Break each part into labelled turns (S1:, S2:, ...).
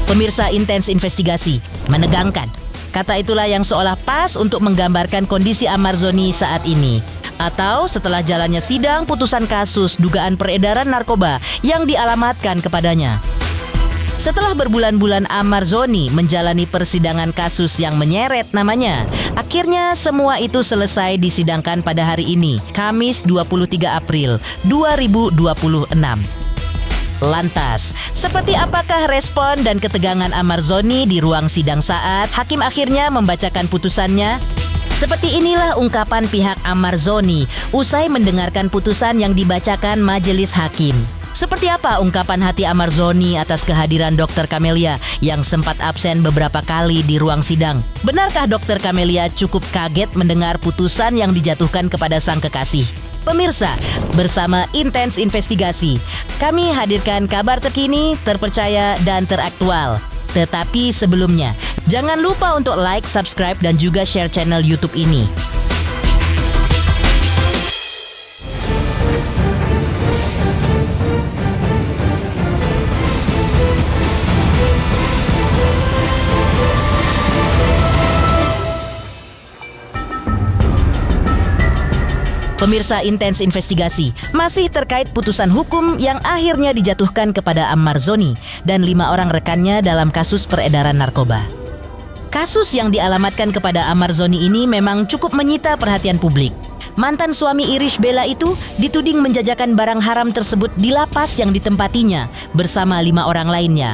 S1: Pemirsa, intens investigasi, menegangkan. Kata itulah yang seolah pas untuk menggambarkan kondisi Amarzoni saat ini. Atau setelah jalannya sidang putusan kasus dugaan peredaran narkoba yang dialamatkan kepadanya. Setelah berbulan-bulan Amarzoni menjalani persidangan kasus yang menyeret namanya, akhirnya semua itu selesai disidangkan pada hari ini, Kamis 23 April 2026. Lantas, seperti apakah respon dan ketegangan Amarzoni di ruang sidang saat hakim akhirnya membacakan putusannya? Seperti inilah ungkapan pihak Amarzoni usai mendengarkan putusan yang dibacakan majelis hakim. Seperti apa ungkapan hati Amarzoni atas kehadiran Dr. Camelia yang sempat absen beberapa kali di ruang sidang? Benarkah Dr. Camelia cukup kaget mendengar putusan yang dijatuhkan kepada sang kekasih? Pemirsa, bersama Intens Investigasi, kami hadirkan kabar terkini, terpercaya, dan teraktual. Tetapi sebelumnya, jangan lupa untuk like, subscribe, dan juga share channel YouTube ini. Pemirsa Intens Investigasi, masih terkait putusan hukum yang akhirnya dijatuhkan kepada Amarzoni dan 5 orang rekannya dalam kasus peredaran narkoba. Kasus yang dialamatkan kepada Amarzoni ini memang cukup menyita perhatian publik. Mantan suami Irish Bella itu dituding menjajakan barang haram tersebut di lapas yang ditempatinya bersama 5 orang lainnya.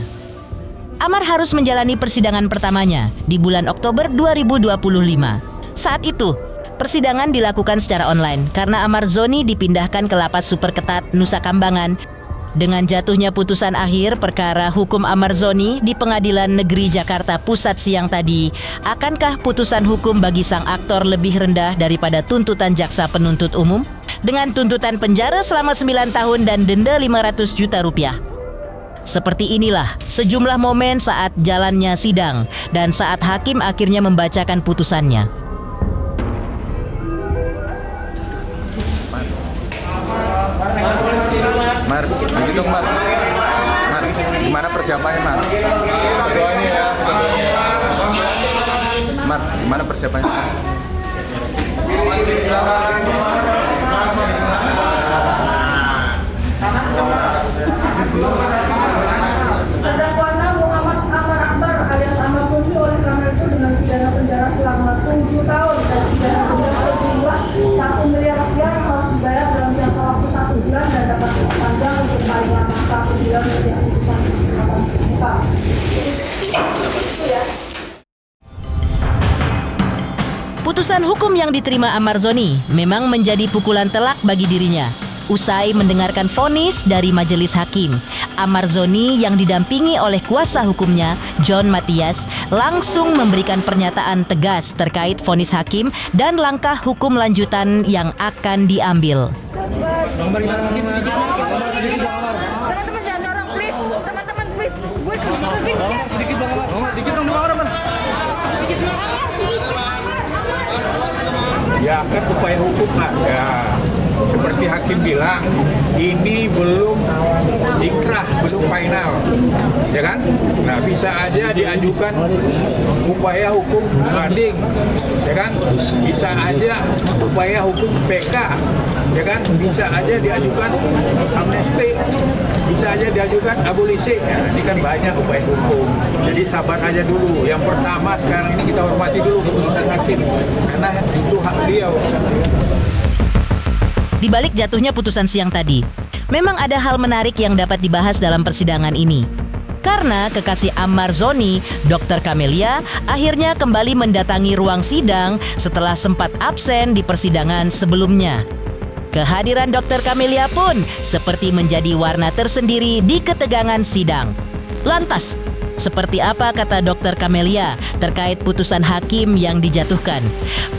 S1: Amar harus menjalani persidangan pertamanya di bulan Oktober 2025. Saat itu, persidangan dilakukan secara online karena Amarzoni dipindahkan ke lapas super ketat Nusa Kambangan. Dengan jatuhnya putusan akhir perkara hukum Amarzoni di Pengadilan Negeri Jakarta Pusat siang tadi, akankah putusan hukum bagi sang aktor lebih rendah daripada tuntutan jaksa penuntut umum? Dengan tuntutan penjara selama 9 tahun dan denda 500 juta rupiah. Seperti inilah sejumlah momen saat jalannya sidang dan saat hakim akhirnya membacakan putusannya.
S2: Mar, lanjut dong Mar. Mar, gimana persiapannya Mar? Doanya ya. Mar, gimana persiapannya?
S3: Terdakwa Muhammad Amar Akbar alias Amarzoni oleh karena itu dengan pidana penjara selama 7 tahun dan pidana penjara sejumlah 1 miliar rupiah yang harus dibayar dalam jangka waktu 1 bulan dan dapat diperpanjang untuk paling lama 1 bulan sejak putusan dibuka. Itu ya.
S1: Putusan hukum yang diterima Amarzoni memang menjadi pukulan telak bagi dirinya. Usai mendengarkan vonis dari majelis hakim, Amarzoni yang didampingi oleh kuasa hukumnya, John Matias, langsung memberikan pernyataan tegas terkait vonis hakim dan langkah hukum lanjutan yang akan diambil.
S4: Teman-teman jangan dorong, please. Teman-teman please. Gue kegencet.
S2: Sedikit dong orang Man.
S5: Ya kan upaya hukum ada. Seperti hakim bilang, ini belum ikrah, belum final, ya kan? Nah, bisa aja diajukan upaya hukum banding, ya kan? Bisa aja upaya hukum PK, ya kan? Bisa aja diajukan amnesti, bisa aja diajukan abolisi. Ya, ini kan banyak upaya hukum. Jadi sabar aja dulu. Yang pertama sekarang ini kita hormati dulu keputusan hakim, karena itu hak beliau.
S1: Di balik jatuhnya putusan siang tadi, memang ada hal menarik yang dapat dibahas dalam persidangan ini. Karena kekasih Amarzoni, Dr. Camelia, akhirnya kembali mendatangi ruang sidang setelah sempat absen di persidangan sebelumnya. Kehadiran Dr. Camelia pun seperti menjadi warna tersendiri di ketegangan sidang. Lantas, seperti apa kata Dr. Camelia terkait putusan hakim yang dijatuhkan?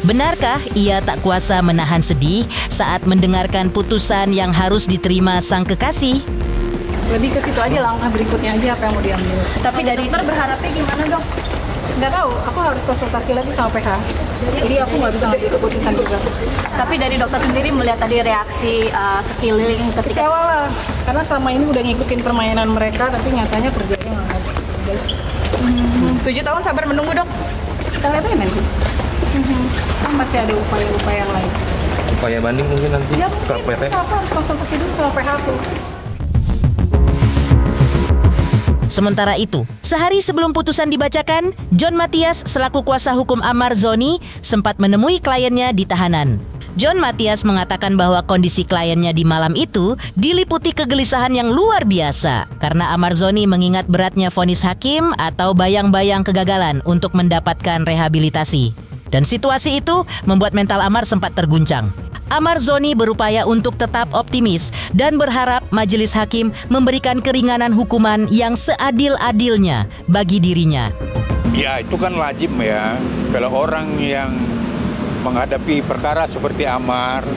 S1: Benarkah ia tak kuasa menahan sedih saat mendengarkan putusan yang harus diterima sang kekasih?
S6: Lebih ke situ aja, langkah berikutnya aja apa yang mau diambil. Tapi dari dokter berharapnya gimana dok? Nggak tahu, aku harus konsultasi lagi sama PH. Jadi aku nggak bisa ngambil keputusan juga.
S4: Tapi dari dokter sendiri melihat tadi reaksi sekeliling ketika
S6: Kecewa lah, karena selama ini udah ngikutin permainan mereka, tapi nyatanya kerjanya nggak ada. 7 tahun sabar menunggu, Dok. Kita lihat aja nanti. Kan masih ada upaya-upaya yang lain.
S7: Upaya banding mungkin nanti
S6: Ya
S7: ke
S6: mungkin
S7: PT.
S6: apa harus konsultasi dulu sama PH aku.
S1: Sementara itu, sehari sebelum putusan dibacakan, John Matias selaku kuasa hukum Amar Zoni sempat menemui kliennya di tahanan. John Matias mengatakan bahwa kondisi kliennya di malam itu diliputi kegelisahan yang luar biasa karena Amar Zoni mengingat beratnya vonis hakim atau bayang-bayang kegagalan untuk mendapatkan rehabilitasi. Dan situasi itu membuat mental Amar sempat terguncang. Amar Zoni berupaya untuk tetap optimis dan berharap majelis hakim memberikan keringanan hukuman yang seadil-adilnya bagi dirinya.
S5: Ya itu kan wajib ya, kalau orang yang menghadapi perkara seperti Amar,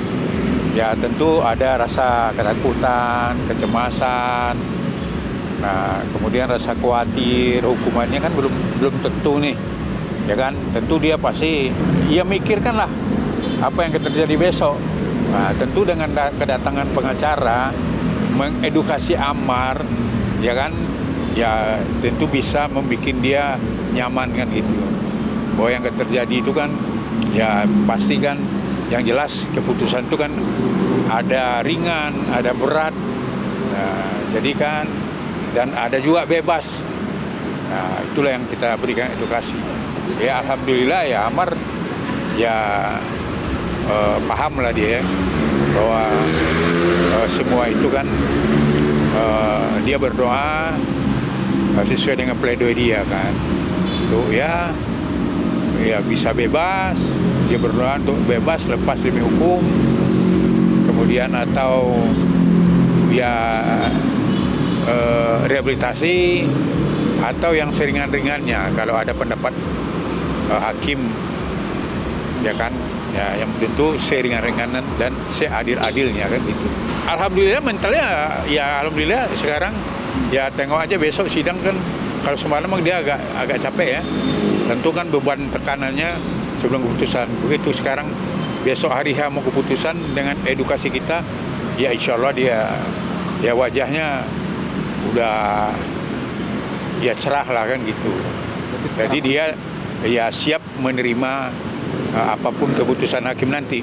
S5: ya tentu ada rasa ketakutan, kecemasan, nah kemudian rasa khawatir, hukumannya kan belum tentu nih, ya kan, tentu dia pasti, ia mikirkan lah apa yang terjadi besok. Nah, tentu dengan kedatangan pengacara mengedukasi Amar, ya kan, ya tentu bisa membuat dia nyaman kan gitu. Bahwa yang terjadi itu kan, ya pasti kan, yang jelas keputusan itu kan ada ringan, ada berat, nah, jadi kan, dan ada juga bebas. Nah, itulah yang kita berikan edukasi. Ya alhamdulillah ya Amar ya paham lah dia bahwa semua itu kan dia berdoa sesuai dengan pledoi dia kan, tuh ya bisa bebas, dia berdoa untuk bebas lepas demi hukum, kemudian atau ya rehabilitasi atau yang seringan-ringannya kalau ada pendapat hakim, ya kan, ya yang tentu seringan-ringanan dan seadil-adilnya kan gitu. Alhamdulillah mentalnya ya alhamdulillah sekarang ya tengok aja besok sidang kan, kalau semalam dia agak capek ya, tentu kan beban tekanannya sebelum keputusan. Begitu sekarang besok hari H mau keputusan dengan edukasi kita, ya insya Allah dia ya wajahnya udah ya cerah lah kan gitu. Jadi dia ya siap menerima apapun keputusan hakim nanti.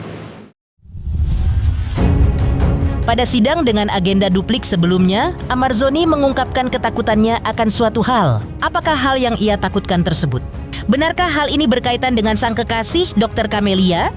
S1: Pada sidang dengan agenda duplik sebelumnya, Amar Zoni mengungkapkan ketakutannya akan suatu hal. Apakah hal yang ia takutkan tersebut? Benarkah hal ini berkaitan dengan sang kekasih, Dr. Kamelia?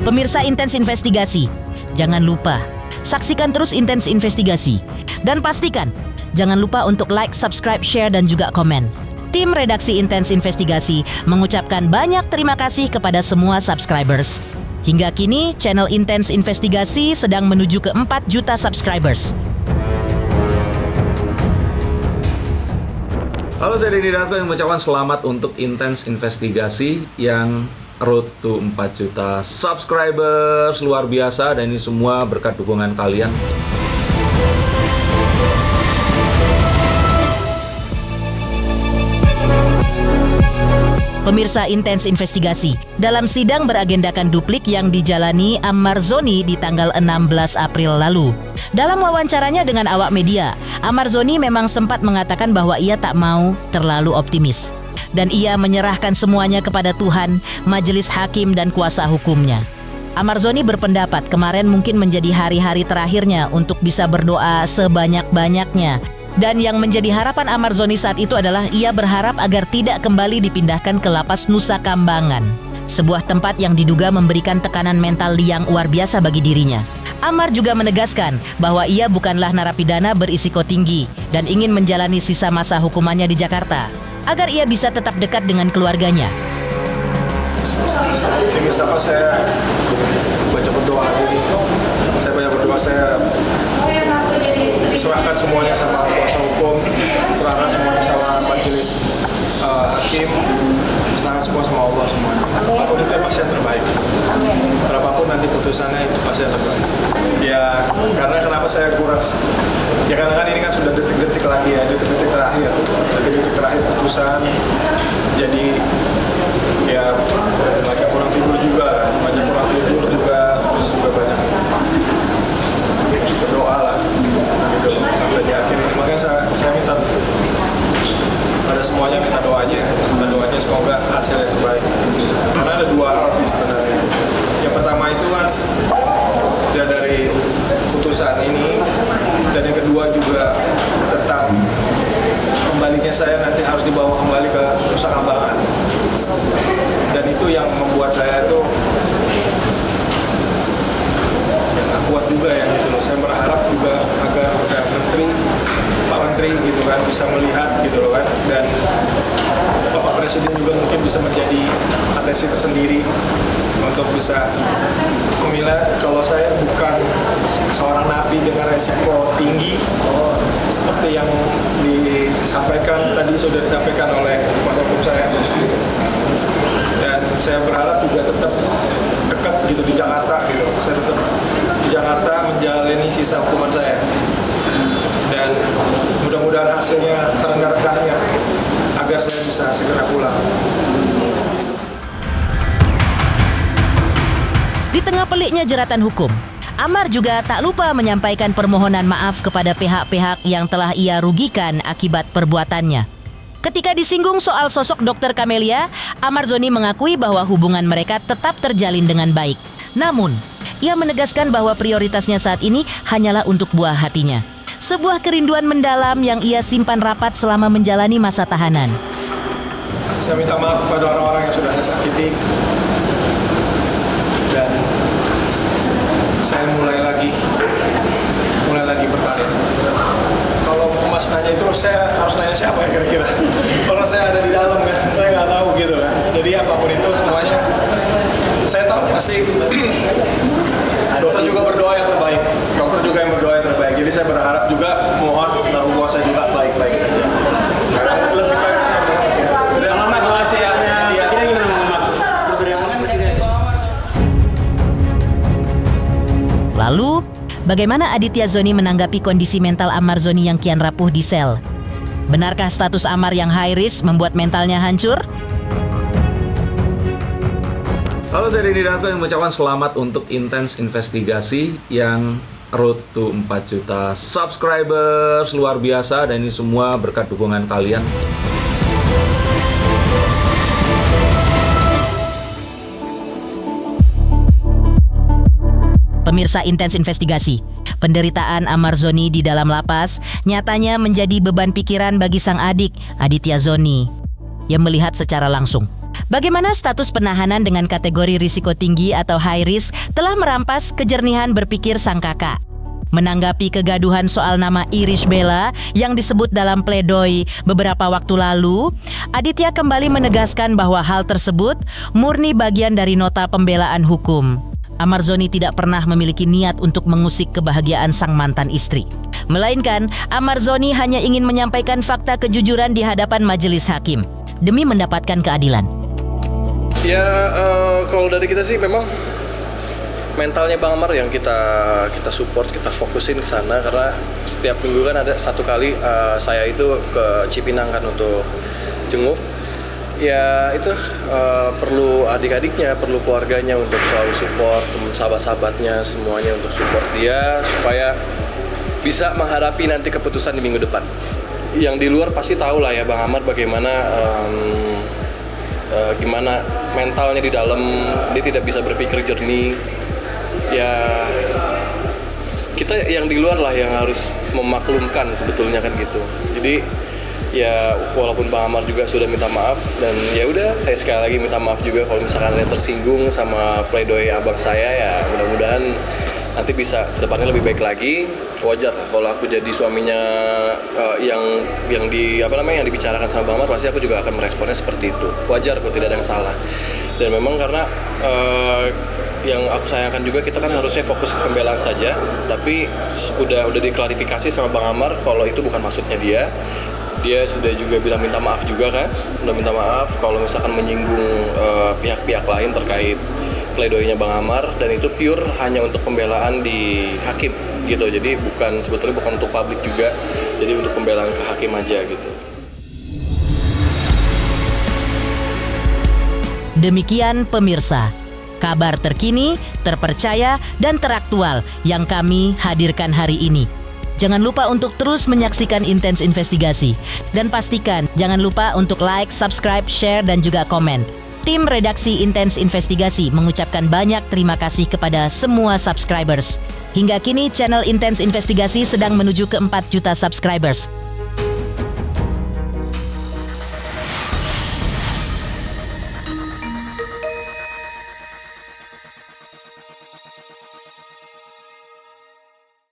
S1: Pemirsa Intens Investigasi, jangan lupa saksikan terus Intens Investigasi. Dan pastikan, jangan lupa untuk like, subscribe, share, dan juga komen. Tim redaksi Intens Investigasi mengucapkan banyak terima kasih kepada semua subscribers. Hingga kini, channel Intens Investigasi sedang menuju ke 4 juta subscribers.
S7: Halo, saya Denny Darto yang mengucapkan selamat untuk Intens Investigasi yang road to 4 juta subscribers. Luar biasa, dan ini semua berkat dukungan kalian.
S1: Pemirsa Intens Investigasi, dalam sidang beragendakan duplik yang dijalani Amar Zoni di tanggal 16 April lalu. Dalam wawancaranya dengan awak media, Amar Zoni memang sempat mengatakan bahwa ia tak mau terlalu optimis. Dan ia menyerahkan semuanya kepada Tuhan, majelis hakim dan kuasa hukumnya. Amar Zoni berpendapat kemarin mungkin menjadi hari-hari terakhirnya untuk bisa berdoa sebanyak-banyaknya. Dan yang menjadi harapan Amar Zoni saat itu adalah ia berharap agar tidak kembali dipindahkan ke Lapas Nusa Kambangan, sebuah tempat yang diduga memberikan tekanan mental yang luar biasa bagi dirinya. Amar juga menegaskan bahwa ia bukanlah narapidana berisiko tinggi dan ingin menjalani sisa masa hukumannya di Jakarta, agar ia bisa tetap dekat dengan keluarganya.
S2: Optimis apa, saya baca berdoa aja sih. Saya banyak berdoa, saya serahkan semuanya sama kuasa hukum, serahkan semuanya sama majelis hakim, serahkan semua sama Allah semuanya. Apapun itu pasti yang terbaik. Berapapun nanti putusannya itu pasti yang terbaik. Ya karena kenapa saya kurang? Ya karena kan ini kan sudah detik-detik lagi ya, detik-detik terakhir putusan. Jadi ya banyak kurang tidur juga, terus juga banyak berdoa lah gitu, sampai di akhir ini. Makanya saya minta pada semuanya minta doanya semoga hasilnya terbaik. Karena ada dua hal sih sebenarnya. Yang pertama itu kan ya dari putusan ini, dan yang kedua juga tentang kembalinya saya nanti harus dibawa kembali ke Nusa Kambangan. Dan itu yang membuat saya itu yang gak kuat juga ya gitu loh. Saya berharap juga agar Pak Menteri gitu kan bisa melihat gitu loh kan, dan Bapak Presiden juga mungkin bisa menjadi atensi tersendiri untuk bisa memilah kalau saya bukan seorang napi dengan resiko tinggi seperti yang sudah disampaikan oleh kuasa hukum saya. Dan saya berharap juga tetap dekat gitu di Jakarta gitu. Saya tetap di Jakarta menjalani sisa hukuman saya. Dan mudah-mudahan hasilnya serendah-rendahnya agar saya bisa segera pulang.
S1: Di tengah peliknya jeratan hukum, Amar juga tak lupa menyampaikan permohonan maaf kepada pihak-pihak yang telah ia rugikan akibat perbuatannya. Ketika disinggung soal sosok Dr. Camelia, Amarzoni mengakui bahwa hubungan mereka tetap terjalin dengan baik. Namun, ia menegaskan bahwa prioritasnya saat ini hanyalah untuk buah hatinya. Sebuah kerinduan mendalam yang ia simpan rapat selama menjalani masa tahanan.
S2: Saya minta maaf kepada orang-orang yang sudah saya sakiti. Dan saya mulai lagi berkarir. Kalau Mas nanya itu, saya harus nanya siapa ya kira-kira? Karena saya ada di dalam kan, saya nggak tahu gitu kan. Jadi apapun itu semuanya, saya tahu pasti dokter juga berdoa yang terbaik. Jadi saya berharap juga, mohon hubungan saya juga baik-baik saja. Karena lebih baik sih. Sudah aman, makasih ya.
S1: Lalu, bagaimana Aditya Zoni menanggapi kondisi mental Amarzoni yang kian rapuh di sel? Benarkah status Amar yang high risk membuat mentalnya hancur?
S7: Halo, saya Denny Darto yang mengucapkan selamat untuk Intens Investigasi yang road to 4 juta subscribers, luar biasa, dan ini semua berkat dukungan kalian.
S1: Pemirsa Intens Investigasi, penderitaan Amarzoni di dalam lapas nyatanya menjadi beban pikiran bagi sang adik, Aditya Zoni, yang melihat secara langsung bagaimana status penahanan dengan kategori risiko tinggi atau high risk telah merampas kejernihan berpikir sang kakak. Menanggapi kegaduhan soal nama Irish Bella yang disebut dalam pledoi beberapa waktu lalu, Aditya kembali menegaskan bahwa hal tersebut murni bagian dari nota pembelaan hukum. Amarzoni tidak pernah memiliki niat untuk mengusik kebahagiaan sang mantan istri. Melainkan, Amarzoni hanya ingin menyampaikan fakta kejujuran di hadapan majelis hakim demi mendapatkan keadilan.
S8: Ya, kalau dari kita sih memang mentalnya Bang Amar yang kita support, kita fokusin ke sana, karena setiap minggu kan ada satu kali saya itu ke Cipinang kan untuk jenguk. Ya itu perlu adik-adiknya, perlu keluarganya untuk selalu support, sahabat-sahabatnya semuanya untuk support dia supaya bisa menghadapi nanti keputusan di minggu depan. Yang di luar pasti tahu lah ya Bang Amar bagaimana gimana mentalnya di dalam, dia tidak bisa berpikir jernih. Ya kita yang di luar lah yang harus memaklumkan sebetulnya kan gitu. Jadi ya walaupun Bang Amar juga sudah minta maaf, dan ya udah saya sekali lagi minta maaf juga kalau misalkan ada tersinggung sama pledoi abang saya, ya mudah-mudahan nanti bisa kedepannya lebih baik lagi. Wajar lah kalau aku jadi suaminya yang dibicarakan sama Bang Amar, pasti aku juga akan meresponnya seperti itu. Wajar kok, tidak ada yang salah. Dan memang karena yang aku sayangkan juga, kita kan harusnya fokus ke pembelaan saja, tapi udah diklarifikasi sama Bang Amar kalau itu bukan maksudnya dia. Dia sudah juga bilang minta maaf juga kan, udah minta maaf kalau misalkan menyinggung pihak-pihak lain terkait pledoinya Bang Amar, dan itu pure hanya untuk pembelaan di hakim gitu. Jadi sebetulnya bukan untuk publik juga, jadi untuk pembelaan ke hakim aja gitu.
S1: Demikian pemirsa, kabar terkini, terpercaya, dan teraktual yang kami hadirkan hari ini. Jangan lupa untuk terus menyaksikan Intens Investigasi. Dan pastikan jangan lupa untuk like, subscribe, share, dan juga komen. Tim redaksi Intens Investigasi mengucapkan banyak terima kasih kepada semua subscribers. Hingga kini channel Intens Investigasi sedang menuju ke 4 juta subscribers.